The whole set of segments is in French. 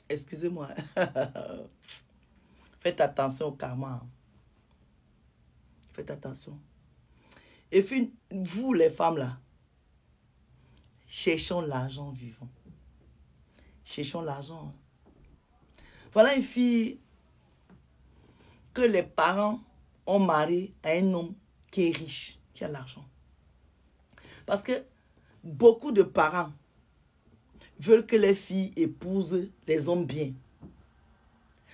Excusez-moi. Faites attention au karma. Faites attention. Et puis, vous les femmes là, cherchons l'argent vivant. Cherchons l'argent. Voilà une fille que les parents ont marié à un homme qui est riche, qui a l'argent. Parce que beaucoup de parents veulent que les filles épousent les hommes bien.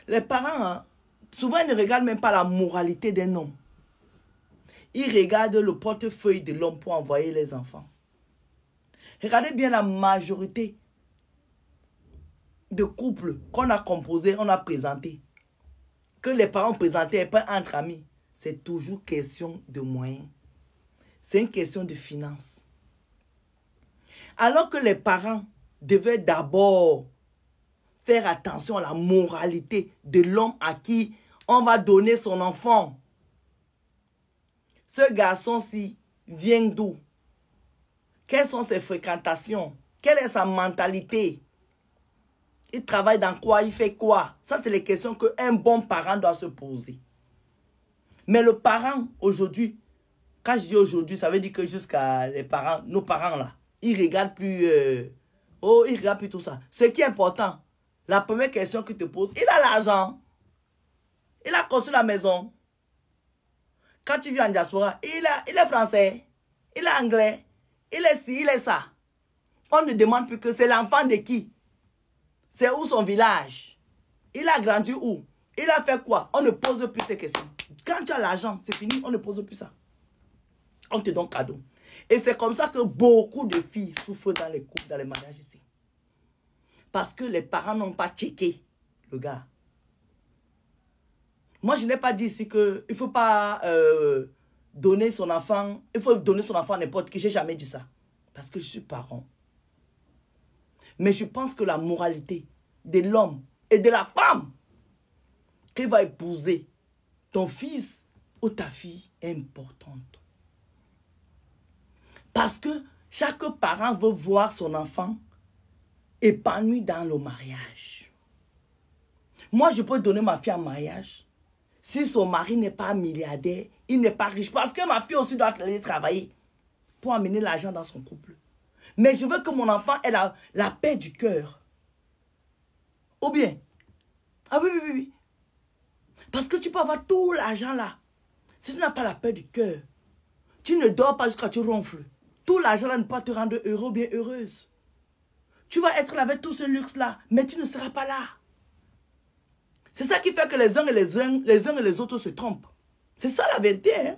Les parents, hein, souvent, ils ne regardent même pas la moralité d'un homme. Ils regardent le portefeuille de l'homme pour envoyer les enfants. Regardez bien la majorité de couples qu'on a composés, on a présentés. Que les parents présentaient pas entre amis. C'est toujours question de moyens. C'est une question de finances. Alors que les parents devaient d'abord faire attention à la moralité de l'homme à qui on va donner son enfant. Ce garçon-ci vient d'où? Quelles sont ses fréquentations? Quelle est sa mentalité? Il travaille dans quoi? Il fait quoi? Ça, c'est les questions qu'un bon parent doit se poser. Mais le parent, aujourd'hui, quand je dis aujourd'hui, ça veut dire que jusqu'à les parents, nos parents là, ils regardent plus, ils regardent plus tout ça. Ce qui est important, la première question qu'ils te posent, il a l'argent. Il a construit la maison. Quand tu vis en diaspora, il est français, il est anglais, il est ci, il est ça. On ne demande plus que c'est l'enfant de qui? C'est où son village? Il a grandi où? Il a fait quoi? On ne pose plus ces questions. Quand tu as l'argent, c'est fini, on ne pose plus ça. On te donne cadeau. Et c'est comme ça que beaucoup de filles souffrent dans les couples, dans les mariages ici. Parce que les parents n'ont pas checké le gars. Moi, je n'ai pas dit ici qu'il ne faut pas donner son enfant. Il faut donner son enfant à n'importe qui. Je n'ai jamais dit ça. Parce que je suis parent. Mais je pense que la moralité de l'homme et de la femme qui va épouser ton fils ou ta fille est importante. Parce que chaque parent veut voir son enfant épanoui dans le mariage. Moi, je peux donner ma fille en mariage. Si son mari n'est pas milliardaire, il n'est pas riche. Parce que ma fille aussi doit aller travailler pour amener l'argent dans son couple. Mais je veux que mon enfant ait la paix du cœur. Ou bien, ah oui, oui, oui, oui. Parce que tu peux avoir tout l'argent là. Si tu n'as pas la paix du cœur, tu ne dors pas jusqu'à tu ronfles. Tout l'argent là ne peut pas te rendre heureux ou bien heureuse. Tu vas être là avec tout ce luxe là, mais tu ne seras pas là. C'est ça qui fait que les uns et les autres se trompent. C'est ça la vérité. Hein?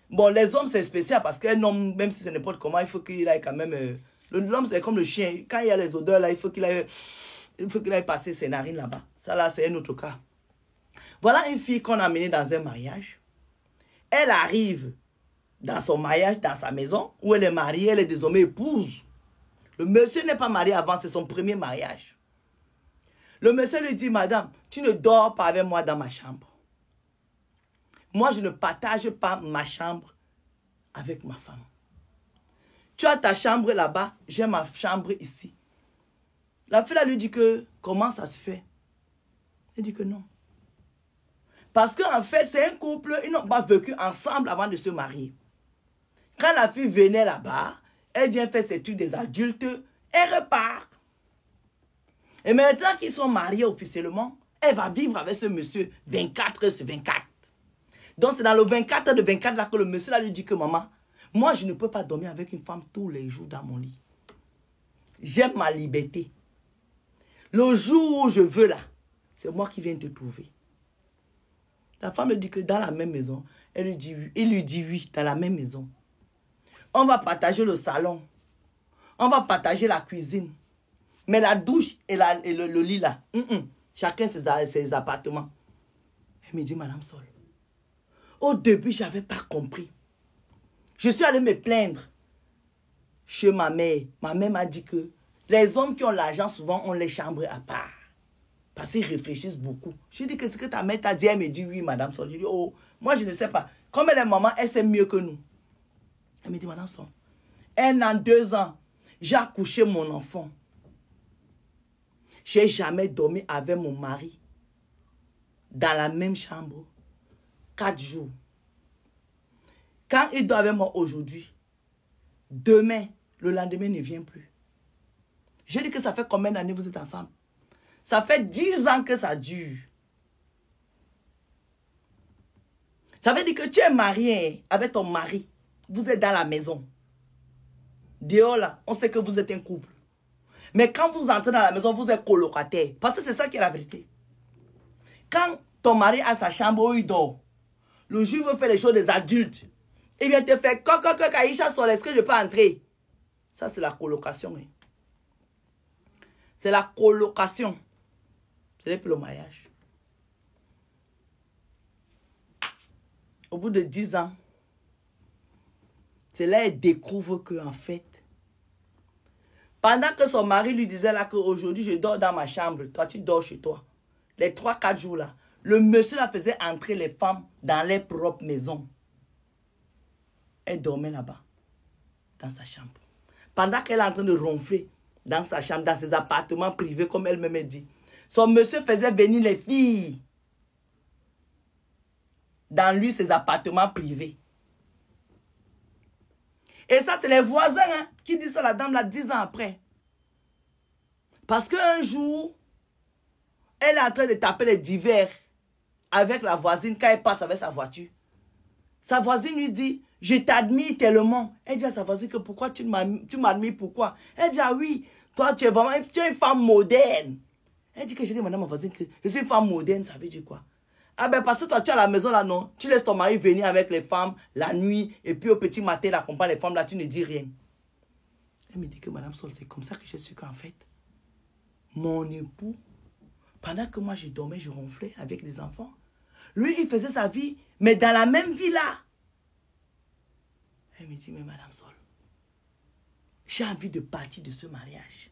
Bon, les hommes, c'est spécial parce qu'un homme, même si c'est n'importe comment, il faut qu'il aille quand même... L'homme, c'est comme le chien. Quand il y a les odeurs, là, il faut qu'il aille passer ses narines là-bas. Ça, là, c'est un autre cas. Voilà une fille qu'on a amenée dans un mariage. Elle arrive dans son mariage, dans sa maison, où elle est mariée, elle est désormais épouse. Le monsieur n'est pas marié avant, c'est son premier mariage. Le monsieur lui dit, madame, tu ne dors pas avec moi dans ma chambre. Moi, je ne partage pas ma chambre avec ma femme. Tu as ta chambre là-bas, j'ai ma chambre ici. La fille là lui dit que, comment ça se fait? Elle dit que non. Parce qu'en fait, c'est un couple, ils n'ont pas vécu ensemble avant de se marier. Quand la fille venait là-bas, elle vient faire ses études des adultes, elle repart. Et maintenant qu'ils sont mariés officiellement, elle va vivre avec ce monsieur 24 heures sur 24. Donc c'est dans le 24 heures de 24 là que le monsieur là lui dit que maman, moi je ne peux pas dormir avec une femme tous les jours dans mon lit. J'aime ma liberté. Le jour où je veux là, c'est moi qui viens te trouver. La femme lui dit que dans la même maison, il lui dit oui, dans la même maison. On va partager le salon. On va partager la cuisine. Mais la douche et le lit là, chacun ses appartements. Elle me dit, Madame Sol, au début, je n'avais pas compris. Je suis allée me plaindre chez ma mère. Ma mère m'a dit que les hommes qui ont l'argent, souvent, ont les chambres à part. Parce qu'ils réfléchissent beaucoup. Je lui dis que ce que ta mère t'a dit, elle me dit oui, Madame Sol. Je dis, oh, moi je ne sais pas. Comme elle est maman, elle sait mieux que nous. Elle me dit, Madame Sol, 1 an, 2 ans, j'ai accouché mon enfant. J'ai jamais dormi avec mon mari dans la même chambre 4 jours. Quand il dort avec moi aujourd'hui, demain, le lendemain ne vient plus. Je dis que ça fait combien d'années vous êtes ensemble? Ça fait 10 ans que ça dure. Ça veut dire que tu es marié avec ton mari. Vous êtes dans la maison. Dehors là, on sait que vous êtes un couple. Mais quand vous entrez dans la maison, vous êtes colocataire. Parce que c'est ça qui est la vérité. Quand ton mari a sa chambre où il dort, le jour où il veut faire les choses des adultes, il vient te faire coco, Aïcha, sur est-ce que je peux entrer? Ça, c'est la colocation. Hein. C'est la colocation. Ce n'est plus le mariage. Au bout de 10 ans, c'est là qu'elle découvre qu'en fait, pendant que son mari lui disait là qu'aujourd'hui je dors dans ma chambre, toi tu dors chez toi, les 3-4 jours là, le monsieur la faisait entrer les femmes dans les propres maisons. Elle dormait là-bas, dans sa chambre. Pendant qu'elle est en train de ronfler dans sa chambre, dans ses appartements privés, comme elle-même dit, son monsieur faisait venir les filles dans lui, ses appartements privés. Et ça, c'est les voisins hein, qui disent ça à la dame là 10 ans après. Parce qu'un jour, elle est en train de taper les divers avec la voisine quand elle passe avec sa voiture. Sa voisine lui dit, je t'admire tellement. Elle dit à sa voisine que pourquoi tu m'admires, pourquoi? Elle dit, ah oui, toi tu es vraiment une femme moderne. Elle dit que j'ai dit madame ma voisine que je suis une femme moderne, ça veut dire quoi? Ah ben parce que toi tu es à la maison là non, tu laisses ton mari venir avec les femmes la nuit et puis au petit matin il accompagne les femmes là, tu ne dis rien. Elle me dit que madame Sol, c'est comme ça que je suis qu'en fait, mon époux, pendant que moi je dormais, je ronflais avec les enfants, lui il faisait sa vie, mais dans la même vie là. Elle me dit, mais madame Sol, j'ai envie de partir de ce mariage.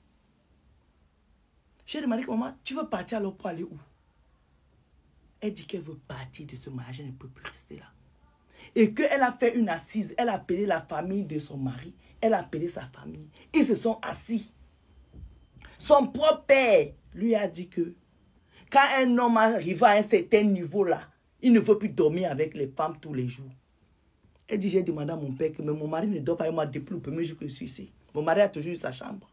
J'ai demandé, maman, tu veux partir alors pour aller où? Elle dit qu'elle veut partir de ce mariage, elle ne peut plus rester là. Et qu'elle a fait une assise, elle a appelé la famille de son mari, elle a appelé sa famille. Ils se sont assis. Son propre père lui a dit que quand un homme arrive à un certain niveau là, il ne veut plus dormir avec les femmes tous les jours. Elle dit, j'ai demandé à mon père que mais mon mari ne dort pas avec moi depuis le premier jour que je suis ici. Mon mari a toujours eu sa chambre.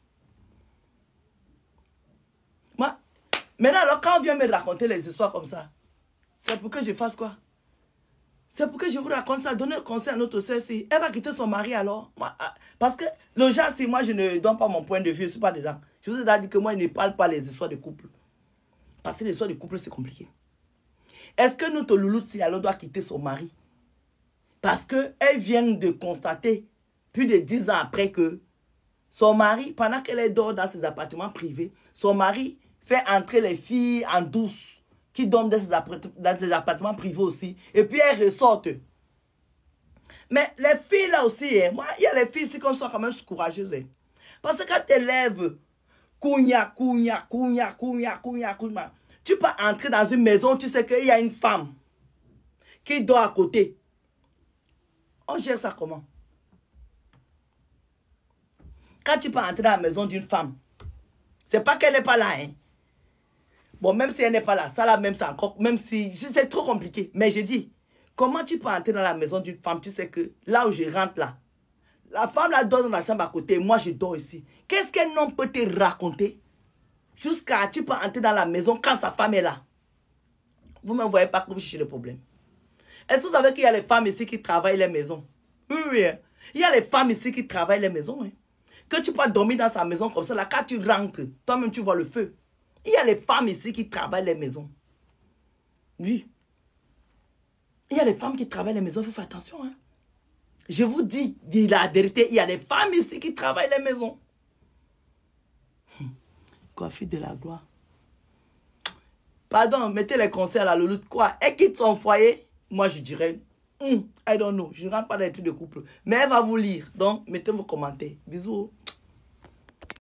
Moi, maintenant, alors, quand on vient me raconter les histoires comme ça, c'est pour que je fasse quoi? C'est pour que je vous raconte ça. Donnez le conseil à notre soeur si elle va quitter son mari alors. Moi, parce que le genre, si moi je ne donne pas mon point de vue, je ne suis pas dedans. Je vous ai dit que moi, je ne parle pas les histoires de couple. Parce que les histoires de couple, c'est compliqué. Est-ce que notre louloute, si elle doit quitter son mari? Parce qu'elle vient de constater, plus de 10 ans après que son mari, pendant qu'elle dort dans ses appartements privés, son mari fait entrer les filles en douce, qui dorment dans ses appartements privés aussi, et puis elles ressortent. Mais les filles là aussi, hein, moi, il y a les filles ici qu'on soit quand même courageuses. Hein. Parce que quand tu élèves, tu peux entrer dans une maison, tu sais qu'il y a une femme qui dort à côté. On gère ça comment? Quand tu peux entrer dans la maison d'une femme, c'est pas qu'elle n'est pas là, hein. Bon, même si elle n'est pas là, ça là même c'est encore, même si, c'est trop compliqué. Mais je dis, comment tu peux entrer dans la maison d'une femme, tu sais que là où je rentre là, la femme là dort dans la chambre à côté, moi je dors ici. Qu'est-ce qu'un homme peut te raconter jusqu'à tu peux entrer dans la maison quand sa femme est là? Vous ne me voyez pas que vous cherchez le problème. Est-ce que vous savez qu'il y a les femmes ici qui travaillent les maisons? Oui, oui. Il y a les femmes ici qui travaillent les maisons. Hein. Que tu peux dormir dans sa maison comme ça, là, quand tu rentres, toi-même tu vois le feu. Il y a les femmes ici qui travaillent les maisons. Oui. Il y a les femmes qui travaillent les maisons, il faut faire attention. Hein. Je vous dis la vérité, il y a des femmes ici qui travaillent les maisons. Coiffure de la gloire. Pardon, mettez les conseils à la louloute. Quoi? Elle quitte son foyer? Moi, je dirais, I don't know. Je ne rentre pas dans les trucs de couple. Mais elle va vous lire. Donc, mettez vos commentaires. Bisous.